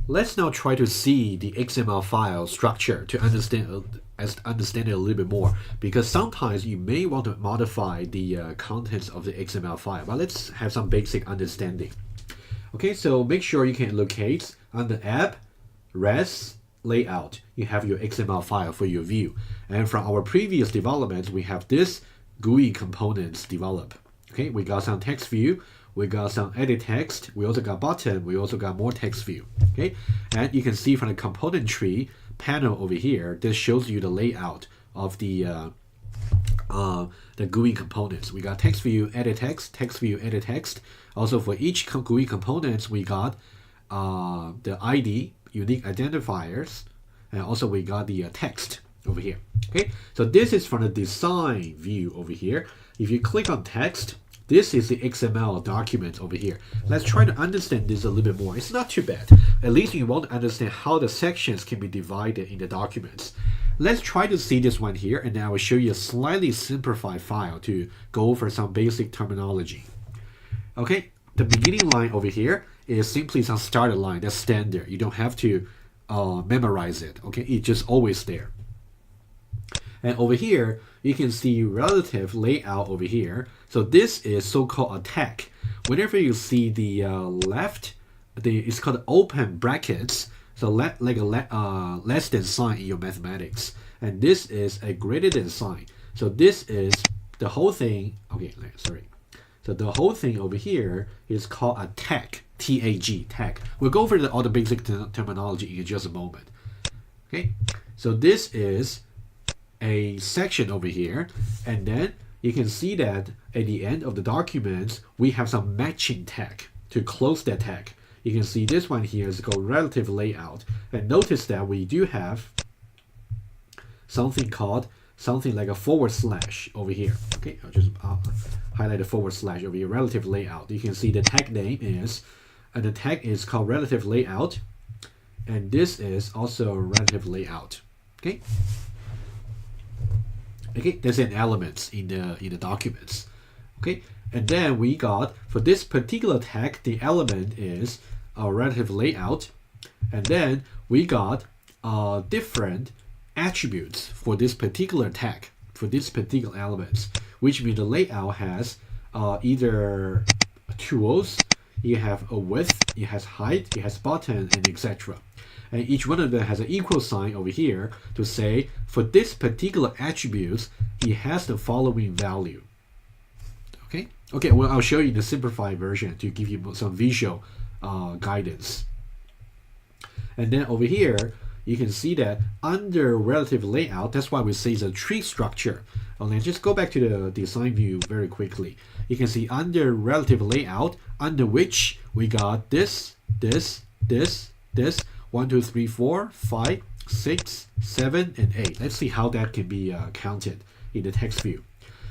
Let's now try to see the XML file structure to understand it a little bit more, because sometimes you may want to modify the contents of the XML file, but let's have some basic understanding. Okay, so make sure you can locate under app, res, layout. You have your XML file for your view. And from our previous developments, we have this GUI components develop. Okay, we got some text view, we got some edit text, we also got button, we also got more text view. Okay, and you can see from the component tree panel over here, this shows you the layout of the GUI components. We got text view, edit text view, edit text. Also for each GUI components, we got the ID, unique identifiers, and also we got the text over here. Okay, so this is from the design view over here. If you click on text, this is the XML document over here. Let's try to understand this a little bit more. It's not too bad. At least you want to understand how the sections can be divided in the documents. Let's try to see this one here, and then I will show you a slightly simplified file to go over some basic terminology. Okay, the beginning line over here is simply some starter line. That's standard. You don't have to memorize it. Okay, it's just always there. And over here, you can see relative layout over here. So this is so-called a tag. Whenever you see the left, it's called open brackets. So like a less than sign in your mathematics. And this is a greater than sign. So this is the whole thing. Okay, sorry. So the whole thing over here is called a tag. T-A-G, tag. We'll go over all the basic terminology in just a moment. Okay, so this is a section over here, and then you can see that at the end of the document we have some matching tag to close that tag. You can see this one here is called relative layout, and notice that we do have something like a forward slash over here. Okay, I'll just highlight the forward slash over here, relative layout. You can see the tag name is, and the tag is called relative layout, and this is also relative layout. Okay. Okay, there's an element in the documents. Okay, and then we got, for this particular tag, the element is a relative layout, and then we got different attributes for this particular tag, for this particular elements, which means the layout has either tools, you have a width, it has height, it has button, and etc. And each one of them has an equal sign over here to say, for this particular attribute, it has the following value. Okay? Okay, well, I'll show you the simplified version to give you some visual guidance. And then over here, you can see that under relative layout, that's why we say it's a tree structure. Okay, just go back to the design view very quickly. You can see under relative layout, under which we got this, 1, 2, 3, 4, 5, 6, 7, and 8. Let's see how that can be counted in the text view.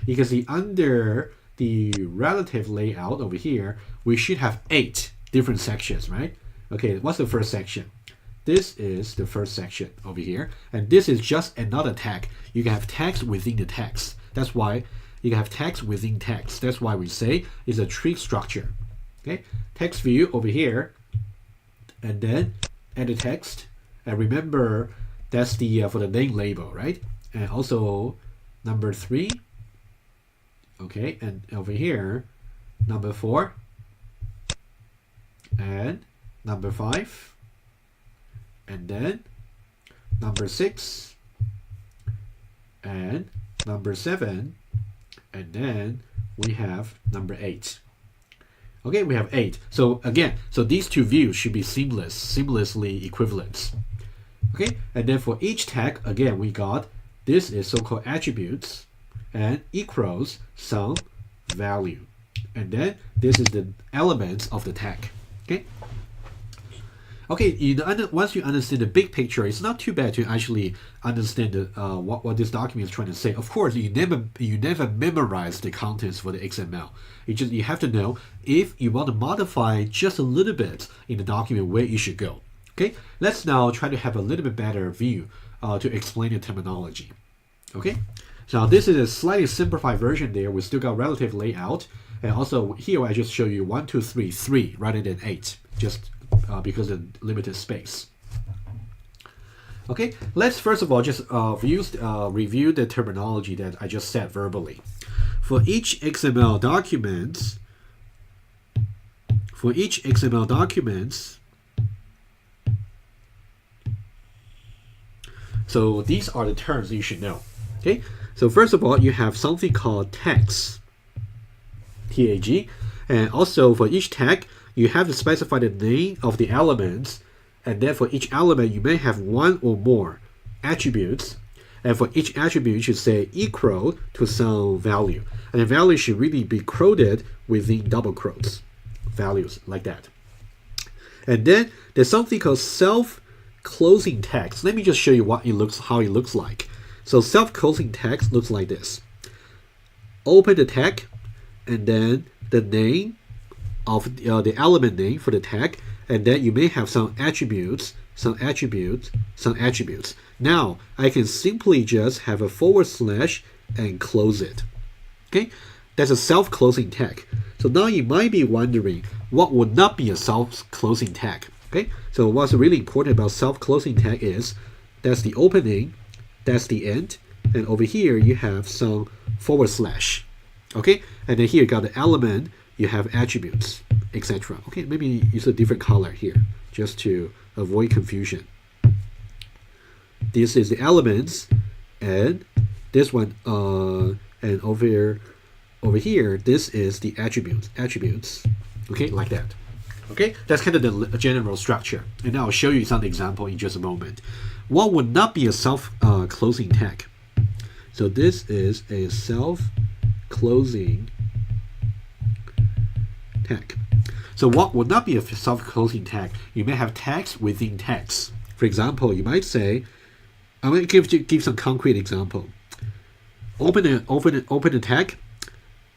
You can see under the relative layout over here, we should have 8 different sections, right? Okay, what's the first section? This is the first section over here, and this is just another tag. You can have tags within the tags. That's why you can have tags within tags. That's why we say it's a tree structure. Okay, text view over here, and then edit text, and remember that's the for the name label, right? And also number 3. Okay, and over here number 4 and number 5, and then number 6 and number 7, and then we have number 8. Okay, we have 8. So again, so these two views should be seamlessly equivalent. Okay, and then for each tag, again, we got this is so-called attributes and equals some value. And then this is the elements of the tag. Okay. Okay, once you understand the big picture, it's not too bad to actually understand what this document is trying to say. Of course, you never memorize the contents for the XML. You have to know if you want to modify just a little bit in the document where you should go. Okay, let's now try to have a little bit better view to explain the terminology. Okay, so this is a slightly simplified version there. We still got relative layout, and also here I just show you 1, 2, 3, 3 rather than 8. Just because of limited space. Okay, let's first of all just review the terminology that I just said verbally. For each XML document, so these are the terms you should know. Okay, so first of all, you have something called tags, T-A-G, and also for each tag, you have to specify the name of the elements, and then for each element, you may have one or more attributes, and for each attribute, you should say equal to some value, and the value should really be quoted within double quotes, values like that. And then there's something called self-closing text. Let me just show you how it looks like. So self-closing text looks like this. Open the tag, and then the name of the element name for the tag, and then you may have some attributes. Now I can simply just have a / and close it. Okay, that's a self-closing tag. So now you might be wondering what would not be a self-closing tag. Okay, so what's really important about self-closing tag is that's the opening, that's the end, and over here you have some /. Okay, and then here you got the element, you have attributes, etc. Okay, maybe use a different color here just to avoid confusion. This is the elements, and this one, and over here, this is the attributes. Okay, like that. Okay, that's kind of the general structure, and I'll show you some example in just a moment. What would not be a self-closing tag? So this is a self-closing tag. So what would not be a self-closing tag? You may have tags within tags. For example, you might say, I'm going to give some concrete example. Open the tag.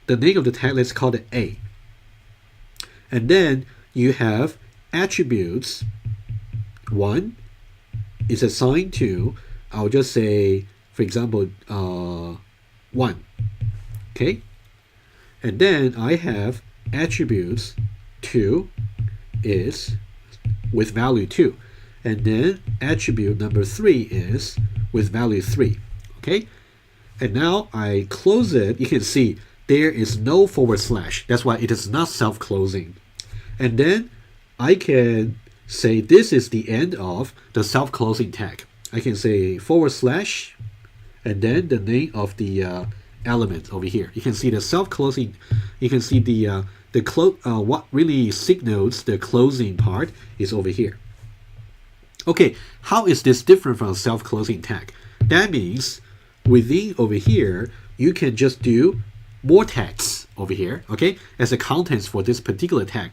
The name of the tag, let's call it A. And then you have attributes. One is assigned to, I'll just say, for example, 1. Okay? And then I have attributes 2 is with value 2. And then attribute number 3 is with value 3. Okay? And now I close it. You can see there is no /. That's why it is not self-closing. And then I can say this is the end of the self-closing tag. I can say / and then the name of the element over here. You can see the self-closing. You can see the what really signals the closing part is over here. Okay, how is this different from a self-closing tag? That means within over here, you can just do more tags over here, okay, as the contents for this particular tag.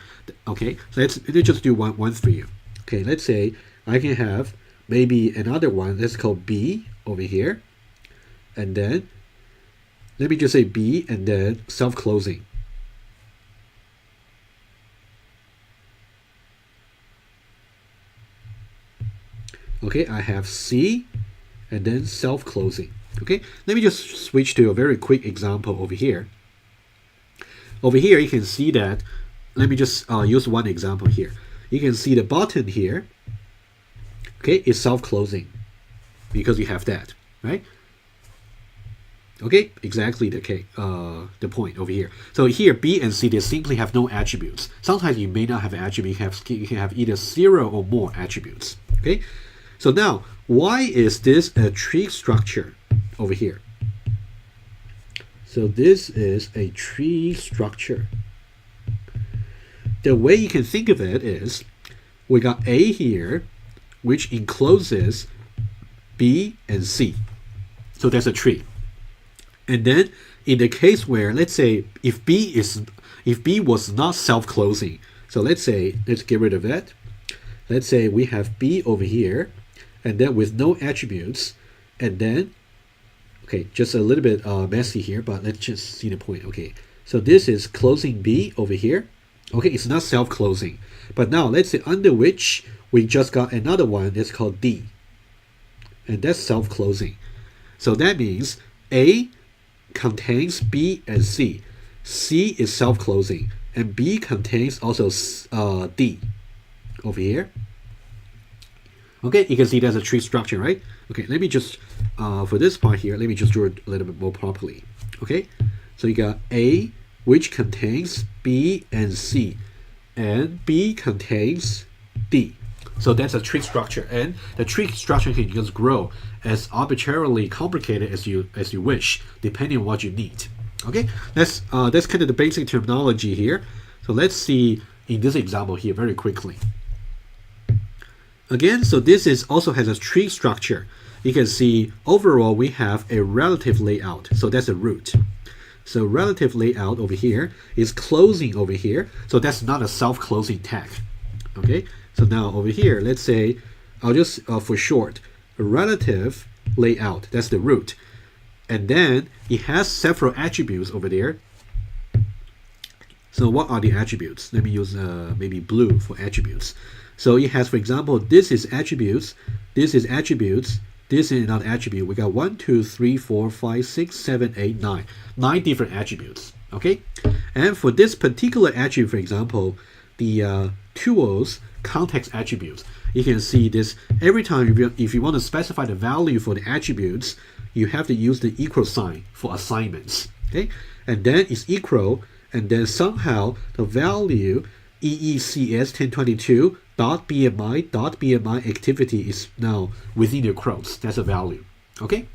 Okay, so let's just do one for you. Okay, let's say I can have maybe another one that's called B over here, and then let me just say B and then self-closing. Okay, I have C and then self-closing. Okay, let me just switch to a very quick example over here. Over here, you can see that, let me just use one example here. You can see the button here, okay, is self-closing because you have that, right? Okay, exactly the point over here. So here, B and C, they simply have no attributes. Sometimes you may not have an attribute. You can have either 0 or more attributes. Okay, so now, why is this a tree structure over here? So this is a tree structure. The way you can think of it is, we got A here, which encloses B and C. So that's a tree. And then in the case where, let's say, if B was not self-closing, so let's get rid of that. Let's say we have B over here, and then with no attributes, and then, okay, just a little bit messy here, but let's just see the point. Okay, so this is closing B over here. Okay, it's not self-closing. But now let's say under which we just got another one that's called D. And that's self-closing. So that means A contains B and C. C is self-closing. And B contains also D. over here. Okay, you can see there's a tree structure, right? Okay, let me just, for this part here, let me just draw it a little bit more properly. Okay, so you got A, which contains B and C, and B contains D. So that's a tree structure, and the tree structure can just grow as arbitrarily complicated as you wish, depending on what you need. Okay, that's kind of the basic terminology here. So let's see in this example here very quickly. Again, so this is also has a tree structure. You can see overall we have a relative layout. So that's a root. So relative layout over here is closing over here. So that's not a self-closing tag. Okay. So now over here, let's say I'll just for short, a relative layout. That's the root, and then it has several attributes over there. So what are the attributes? Let me use maybe blue for attributes. So it has, for example, this is attributes, this is attributes, this is another attribute. We got 1, 2, 3, 4, 5, 6, 7, 8, 9. 9 different attributes. Okay? And for this particular attribute, for example, the tools context attributes, you can see this every time if you want to specify the value for the attributes, you have to use the equal sign for assignments. Okay? And then it's equal, and then somehow the value EECS1022.BMI activity is now within the quotes. That's a value. Okay?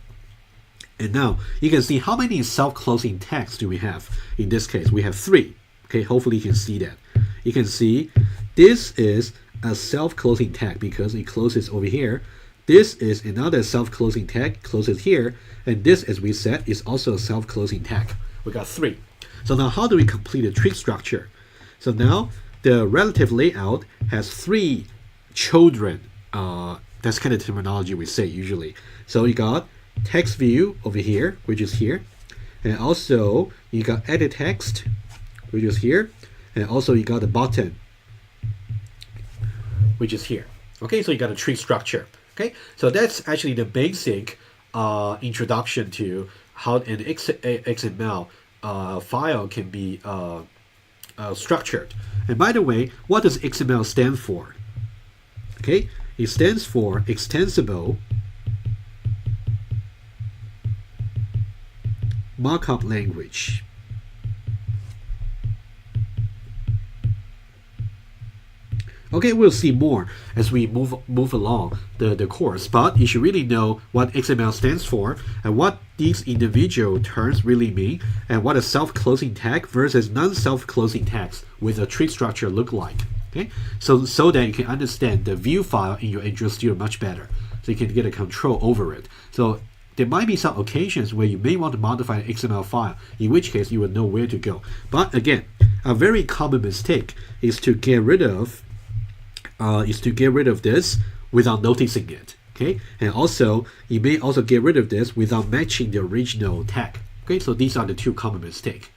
And now you can see how many self-closing tags do we have. In this case, we have 3. Okay, hopefully you can see that. You can see this is a self-closing tag because it closes over here. This is another self-closing tag, closes here. And this, as we said, is also a self-closing tag. We got 3. So now how do we complete a tree structure? So now the relative layout has 3 children. That's kind of terminology we say usually. So you got text view over here, which is here. And also you got edit text, which is here. And also you got the button, which is here. Okay, so you got a tree structure. Okay, so that's actually the basic introduction to how an XML file can be structured. And by the way, what does XML stand for? Okay, it stands for Extensible Markup Language. Okay, we'll see more as we move along the course, but you should really know what XML stands for and what these individual terms really mean and what a self-closing tag versus non-self-closing tags with a tree structure look like. Okay, so that you can understand the view file in your Android Studio much better, so you can get a control over it. So there might be some occasions where you may want to modify an XML file, in which case you will know where to go. But again, a very common mistake is to get rid of this without noticing it. Okay, and also you may also get rid of this without matching the original tag. Okay, so these are the 2 common mistakes.